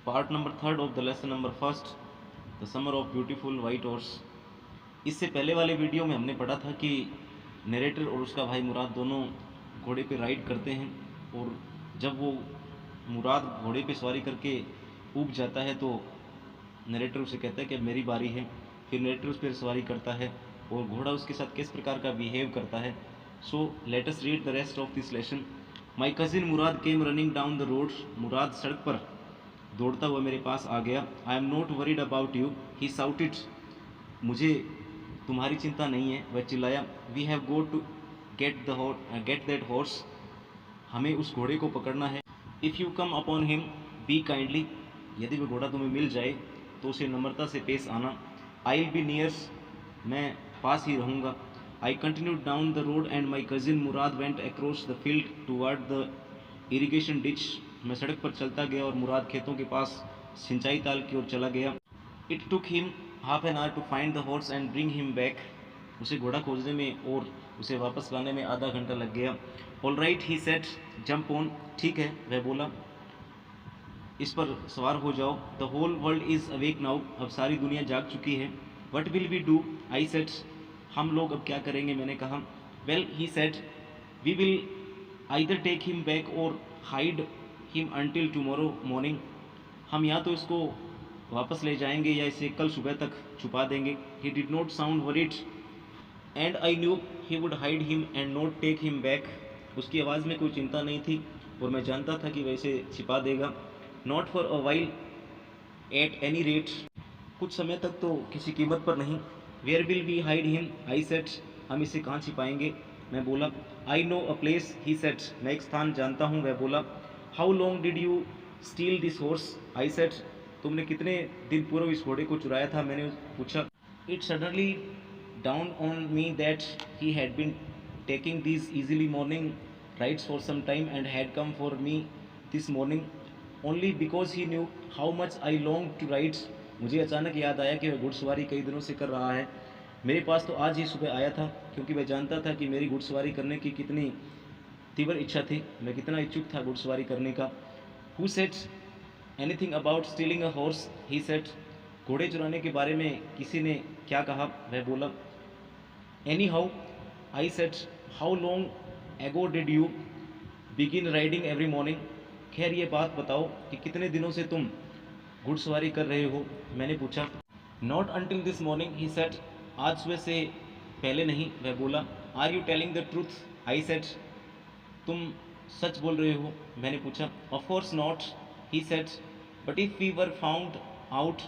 Part number 3 of the lesson number 1, the summer of beautiful white horse. इससे पहले वाले video में हमने पढ़ा था कि नरेटर और उसका भाई मुराद दोनों घोड़े पे राइड करते हैं, और जब वो मुराद घोड़े पे सवारी करके ऊब जाता है तो नरेटर उसे कहता है कि अब मेरी बारी है। फिर नरेटर उस पर सवारी करता है और घोड़ा उसके साथ किस प्रकार का बिहेव करता है। So let us read the rest of this lesson. My cousin Murad came running down the road. Murad सड़क पर दौड़ता हुआ मेरे पास आ गया। I am not worried about you, he shouted. मुझे तुम्हारी चिंता नहीं है, वह चिल्लाया। We have go to get that horse. हमें उस घोड़े को पकड़ना है। If you come upon him be kindly. यदि वह घोड़ा तुम्हें मिल जाए तो उसे नम्रता से पेश आना। I will be nears. मैं पास ही रहूँगा। I continued down the road and my cousin Murad went across the field toward the irrigation ditch. मैं सड़क पर चलता गया और मुराद खेतों के पास सिंचाई ताल की ओर चला गया। It took him half an hour to find the horse and bring him back. उसे घोड़ा खोजने में और उसे वापस लाने में आधा घंटा लग गया। All right he said, jump on. ठीक है, वह बोला, इस पर सवार हो जाओ। The whole world is awake now. अब सारी दुनिया जाग चुकी है। What will we do, I said. हम लोग अब क्या करेंगे, मैंने कहा। Well he said, we will either take him back और hide him until tomorrow morning. हम या तो इसको वापस ले जाएंगे या इसे कल सुबह तक छुपा देंगे। He did not sound worried and I knew he would hide him and not take him back. उसकी आवाज़ में कोई चिंता नहीं थी और मैं जानता था कि वह इसे छिपा देगा। Not for a while at any rate. कुछ समय तक तो किसी कीमत पर नहीं। Where will we hide him, I said. हम इसे कहाँ छिपाएंगे, मैं बोला। I know a place, he said. मैं एक स्थान जानता हूँ, वह बोला। How long did you steal this horse, I said. तुमने कितने दिन पूर्व इस घोड़े को चुराया था, मैंने पूछा। It suddenly dawned on me that he had been taking these easily morning rides for some time and had come for me this morning only because he knew how much I longed to ride। मुझे अचानक याद आया कि वह घुड़सवारी कई दिनों से कर रहा है। मेरे पास तो आज ही सुबह आया था क्योंकि वह जानता था कि मेरी घुड़सवारी करने की कितनी तीव्र इच्छा थी, मैं कितना इच्छुक था घुड़सवारी करने का। Who said anything about stealing a horse, he said। घोड़े चुराने के बारे में किसी ने क्या कहा, वह बोला। Anyhow, I said, how long ago did you begin riding every morning? खैर ये बात बताओ कि कितने दिनों से तुम घुड़सवारी कर रहे हो, मैंने पूछा। Not until this morning, he said। आज सुबह से पहले नहीं, वह बोला। Are you telling the truth, I said। तुम सच बोल रहे हो, मैंने पूछा। Of course not, he said। But if we were found out,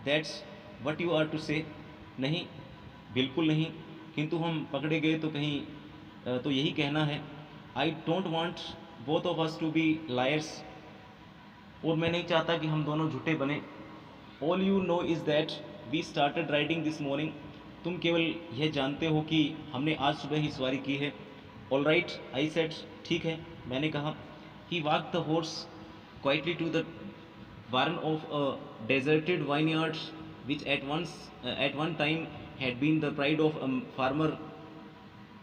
that's what you are to say। नहीं, बिल्कुल नहीं, किंतु हम पकड़े गए तो कहीं तो यही कहना है। I don't want both of us to be liars. और मैं नहीं चाहता कि हम दोनों झूठे बने। All you know is that we started riding this morning. तुम केवल यह जानते हो कि हमने आज सुबह ही सवारी की है। All right, I said. ठीक है, मैंने कहा। He walk the horse quietly to the barn of a deserted vineyard which at one time had been the pride of a farmer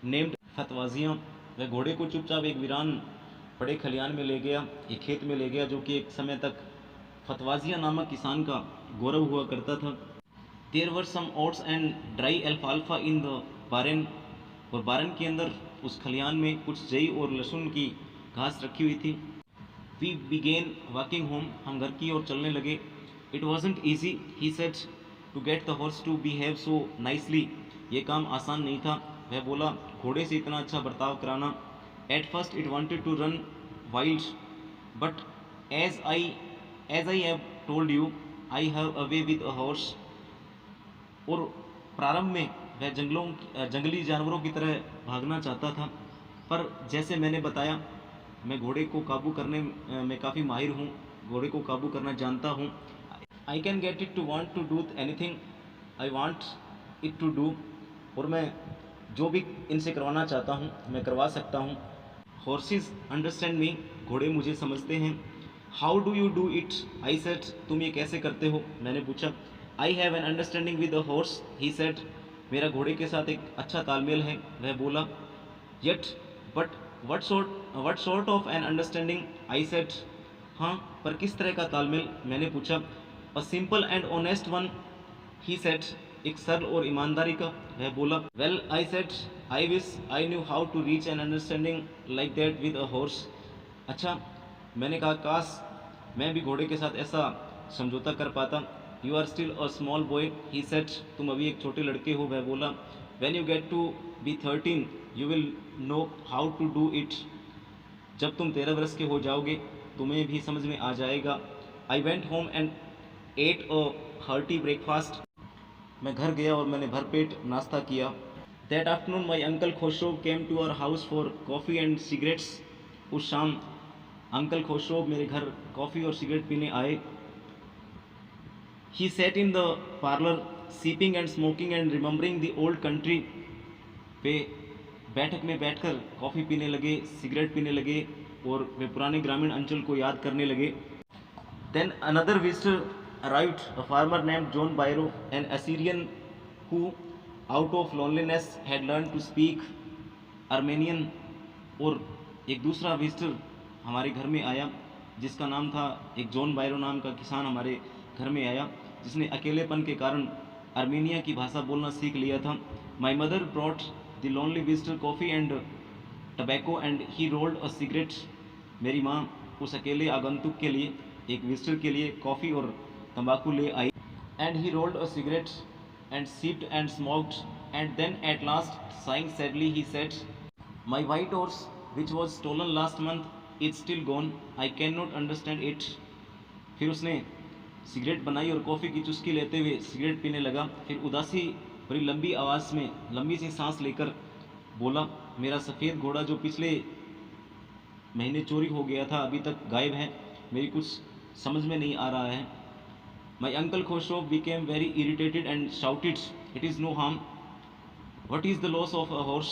named फतवाजियाँ। वह घोड़े को चुपचाप एक वीरान पड़े खलियान में ले गया, एक खेत में ले गया जो कि एक समय तक फतवाजिया नामक किसान का गौरव हुआ करता था। There were some oats and dry अल्फाल्फा इन द बारन। और बारन के अंदर उस खलियान में कुछ जई और लहसुन की घास रखी हुई थी। We began walking home. हम घर की ओर चलने लगे। It wasn't easy, he said, to get the horse to behave so nicely. ये काम आसान नहीं था, वह बोला, घोड़े से इतना अच्छा बर्ताव कराना। At first it wanted to run wild but as I have told you I have a way with a horse. और प्रारंभ में वह जंगली जानवरों की तरह भागना चाहता था, पर जैसे मैंने बताया, मैं घोड़े को काबू करने में काफ़ी माहिर हूँ, घोड़े को काबू करना जानता हूँ। I can get it to want to do anything I want it to do. और मैं जो भी इनसे करवाना चाहता हूँ मैं करवा सकता हूँ। Horses understand me. घोड़े मुझे समझते हैं। How do you do it, I said. तुम ये कैसे करते हो, मैंने पूछा। I have an understanding with the horse, he said. मेरा घोड़े के साथ एक अच्छा तालमेल है, वह बोला। Yet but what sort of an understanding, I said। हाँ, पर किस तरह का तालमेल, मैंने पूछा। A simple and honest one, he said, एक सरल और ईमानदारी का, वह बोला। Well I said, I wish I knew how to reach an understanding like that with a horse. अच्छा, मैंने कहा, काश मैं भी घोड़े के साथ ऐसा समझौता कर पाता। You are still a small boy, he said, तुम अभी एक छोटे लड़के हो, वह बोला। When you get to be 13 you will know how to do it, जब तुम 13 वर्ष के हो जाओगे तुम्हें भी समझ में आ जाएगा। I went home and ate a hearty breakfast, मैं घर गया और मैंने भरपेट नाश्ता किया। That afternoon my uncle Khosrove came to our house for coffee and cigarettes, उस शाम अंकल खुशरो मेरे घर कॉफ़ी और सिगरेट पीने आए। He sat in the parlour sipping and smoking and remembering the old country, वे बैठक में बैठकर कॉफ़ी पीने लगे, सिगरेट पीने लगे और वे पुराने ग्रामीण अंचल को याद करने लगे। Then another visitor arrived, a farmer named John Byro, an Assyrian who, out of loneliness, had learned to speak Armenian। और एक दूसरा विजिटर हमारे घर में आया जिसका नाम था, एक जॉन बायरो नाम का किसान हमारे घर में आया जिसने अकेलेपन के कारण आर्मेनिया की भाषा बोलना सीख लिया था। My mother brought the lonely visitor coffee and tobacco and he rolled a cigarette, मेरी माँ उस अकेले आगंतुक के लिए, एक विजिटर के लिए कॉफ़ी और तंबाकू ले आई। And he rolled a cigarette and sipped and smoked, and then at last sighing sadly he said, my white horse which was stolen last month is still gone, I cannot understand it। फिर उसने cigarette बनाई और coffee की चुस्की लेते हुए cigarette पीने लगा। फिर उदासी बड़ी लंबी आवाज़ में लंबी सी सांस लेकर बोला, मेरा सफ़ेद घोड़ा जो पिछले महीने चोरी हो गया था अभी तक गायब है, मेरी कुछ समझ में नहीं आ रहा है। My uncle Khosrow became very irritated and shouted, "It is no harm. What is the loss of a horse?"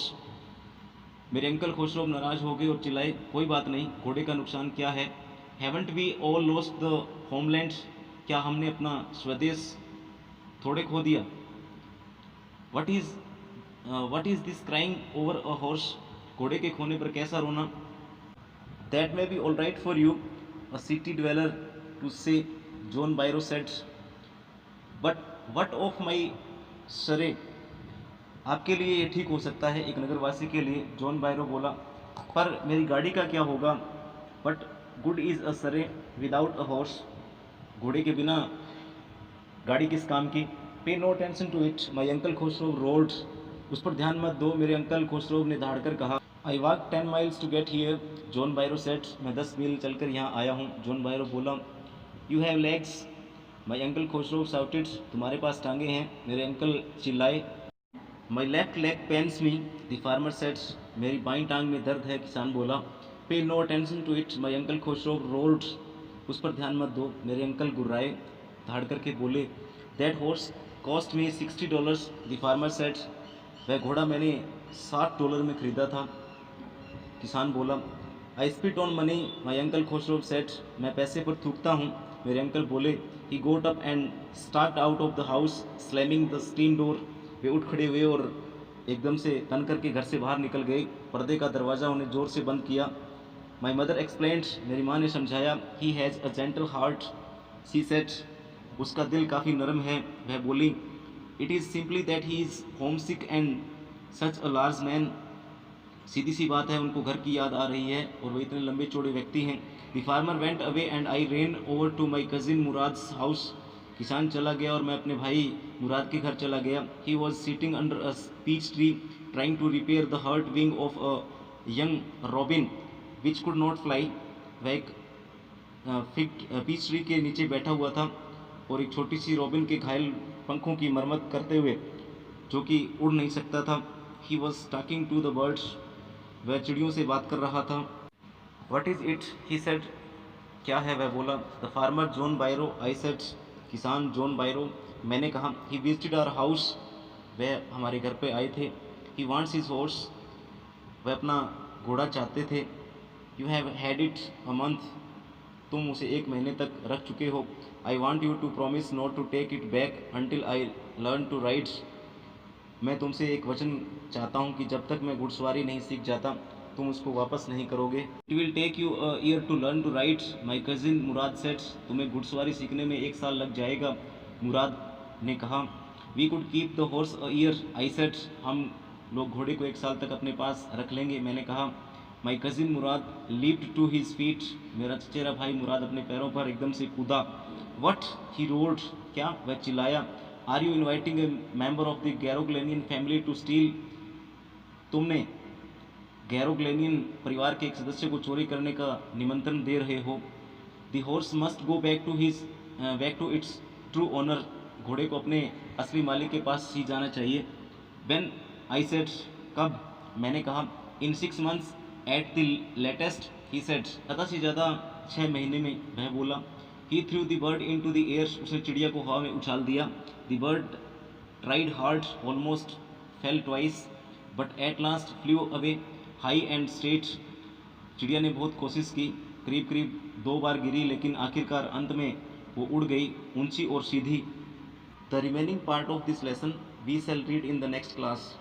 मेरे अंकल खुशरो नाराज हो गए और चिल्लाए, कोई बात नहीं, घोड़े का नुकसान क्या है। Haven't we all lost the homeland? क्या हमने अपना स्वदेश थोड़े खो दिया। What is this crying over a horse? घोड़े के खोने पर कैसा रोना। That may be all right for you, a city dweller, to say, John Byro said, but what of my सरे, आपके लिए ये ठीक हो सकता है, एक नगरवासी के लिए, जॉन बायरो बोला, पर मेरी गाड़ी का क्या होगा। बट गुड इज़ अ सरे विदाउट अ हॉर्स, घोड़े के बिना गाड़ी किस काम की। Pay no attention to it, my uncle Khosrove roared, उस पर ध्यान मत दो, मेरे अंकल खुशरो ने धाड़कर कहा। I walk 10 miles to get here, John Byro said, मैं 10 मील चलकर यहाँ आया हूँ। जॉन बायरो बोला। You have legs, my uncle Khosrove shouted, तुम्हारे पास टांगे हैं, मेरे अंकल चिल्लाए। My left leg pains me, the farmer said, मेरी बाईं टांग में दर्द है, किसान बोला। Pay no attention to it, my uncle Khosrove roared, उस पर ध्यान मत दो, मेरे अंकल गुर्राए, धाड़ करके बोले। That horse cost me $60, the farmer said, वह घोड़ा मैंने $60 में खरीदा था, किसान बोला। I spit on money, my uncle Khosrove said, मैं पैसे पर थूकता हूँ, मेरे अंकल बोले। He got up and start out of the house slamming the screen door, वे उठ खड़े हुए और एकदम से तन करके घर से बाहर निकल गए, पर्दे का दरवाज़ा उन्हें ज़ोर से बंद किया। माई मदर एक्सप्लेन्ड, मेरी माँ ने समझाया। He has a gentle heart, she said, उसका दिल काफ़ी नरम है, वह बोली। It is simply that he is homesick and such a large man, सीधी सी बात है, उनको घर की याद आ रही है और वे इतने लंबे चौड़े व्यक्ति हैं। The farmer went away and I ran over to my cousin Murad's house, किसान चला गया और मैं अपने भाई मुराद के घर चला गया। He was sitting under a peach tree trying to repair the hurt wing of a young robin which could not fly, वह एक पीच ट्री के नीचे बैठा हुआ था और एक छोटी सी रॉबिन के घायल पंखों की मरम्मत करते हुए, जो कि उड़ नहीं सकता था। He was talking to the birds, वह चिड़ियों से बात कर रहा था। What is it, he said, क्या है, वह बोला। The farmer John Byro, I said, किसान जॉन बायरो, मैंने कहा। ही विजिटेड आवर हाउस, वह हमारे घर पे आए थे। ही वांट्स हिज हॉर्स, वह अपना घोड़ा चाहते थे। You have had it a month, तुम उसे 1 महीने तक रख चुके हो। I want you to promise not to take it back until I learn to ride, मैं तुमसे एक वचन चाहता हूँ कि जब तक मैं घुड़सवारी नहीं सीख जाता तुम उसको वापस नहीं करोगे। It will take you a year to learn to ride, my cousin Mourad said. तुम्हें घुड़सवारी सीखने में 1 साल लग जाएगा, मुराद ने कहा। We could keep the horse a year, I said. हम लोग घोड़े को 1 साल तक अपने पास रख लेंगे, मैंने कहा। My cousin Mourad leaped to his feet. मेरा चचेरा भाई मुराद अपने पैरों पर एकदम से कूदा। वट, ही रोड, क्या, वह चिल्लाया। Are you inviting a member of the Garoghlanian family to steal? तुमने गैरोग्लेनियन परिवार के एक सदस्य को चोरी करने का निमंत्रण दे रहे हो। The horse must go back to its true owner. घोड़े को अपने असली मालिक के पास ही जाना चाहिए। When, I said. कब, मैंने कहा। In 6 months at the latest, he said. ज़्यादा से ज़्यादा 6 महीने में, वह बोला। He threw the bird into the air. उसने चिड़िया को हवा में उछाल दिया। The bird tried hard, almost fell twice, but at last flew away high and straight. चिड़िया ने बहुत कोशिश की, करीब करीब 2 बार गिरी, लेकिन आखिरकार अंत में वो उड़ गई, ऊंची और सीधी। The remaining part of this lesson we shall read in the next class.